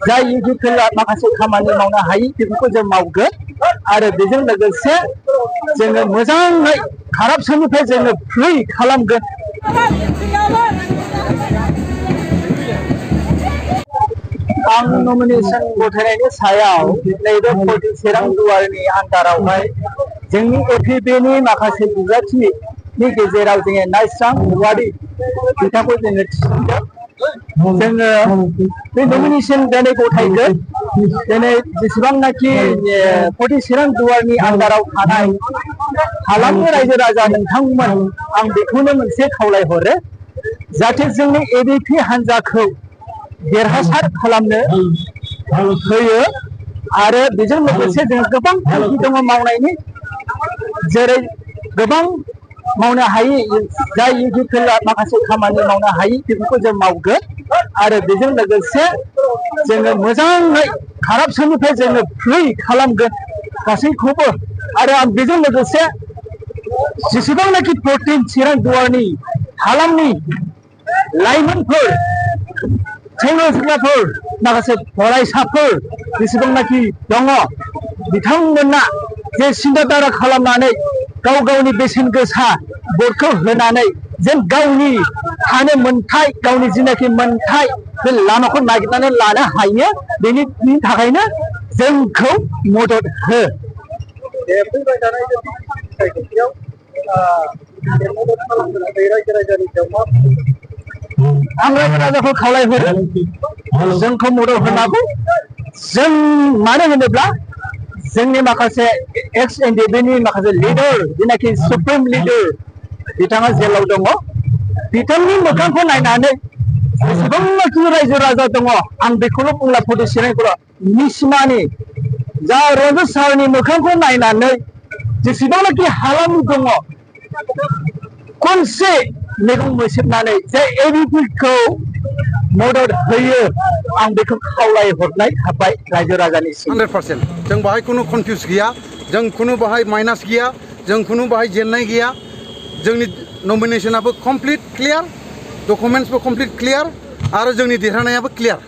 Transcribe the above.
जाय इउपिपिएलआ माखासे खामानि मावनो हायि बेफोरखौ जों मावगोन आरो बेजों लोगोसे जोङो मोजाङै कारापसननिफ्राय जोङो फ्रि खालामगोन। आं नमिनेशन गथायनायनि सायाव नैबे फर्टि चिरां दुवारनि आन्दारावहाय जोंनि एपिपिनि माखासे बिजाथिनि गेजेराव जोङो नायस्रां औवारि बिथांखौ जोङो थिसनदों। जोङो बे नमिनेशन दिनै गथायगोन। दिनै जेसेबांनाखि फर्टि चिरां दुवारनि आन्दाराव थानाय हालामनि रायजो राजा नोंथांमोन आं बेखौनो मोनसे खावलायहरो जाहाथे जोंनि एबिपि हान्जाखौ देरहासार खालामनो होयो आरो बेजों लोगोसे जों गोबां थांखि दङ मावनायनि, जेरै गोबां मावनो हायि जाय इउपिपिएलआ माखासे खामानि मावनो हायि बेफोरखौ जों मावगोन आरो बेजों लोगोसे जोङो मोजाङै कारापसननिफ्राय जोङो फ्रि खालामगोन गासैखौबो। आरो आं बेजों लोगोसे जेसेबांनाखि फर्टि चिरां दुवारनि हालामनि लाइमोनफोर सेंग्रा सिख्लाफोर माखासे फरायसाफोर जेसेबांनाखि दङ बिथांमोना जे सिन्था खालामनानै गाव गावनि बेसेन गोसा भटखौ होनानै जेन गावनि थानो मोन्थाय गावनि जिनाखि मोन्थाय बे लामाखौ नागिरनानै लानो हायो बेनि थाखायनो जोंखौ मदद हो। फैबाय थानाय मदद खालामनो थाखाय रायजो राजानि सायाव आं रायजो राजाखौ खावलायहरो जोंखौ मदद होनांगौ। जों मानो होनोब्ला जोंनि माखासे एक्स एनडिएफबि माखासे लिडार जेनाखि सुप्रिम लिडार बिथाङा जेलाव दङ, बिथांनि मोखांखौ नायनानै जेसेबांनाखि रायजो राजा दङ आं बेखौल' बुंला फर्टि चिरांखौल' मिसिमानि जा रनजित सारनि मोखांखौ नायनानै जेसेबांनाखि हालाम दङ खनसे मेगन मोसेबनानै जे एबिपिखौ मदद होयो आं बेखौ खावलायहरनाय थाबाय रायजो राजानिसिम। 100% जों बाहाय खुनु कनफिउज गैया, जों खुनु बाहाय माइनास गैया, जों खुनु बाहाय जेननाय गैया। जोंनि नमिनेशनाबो कमप्लिट क्लियार, डकुमेन्ट्सबो कमप्लिट क्लियार आरो जोंनि देरहानायाबो क्लियार।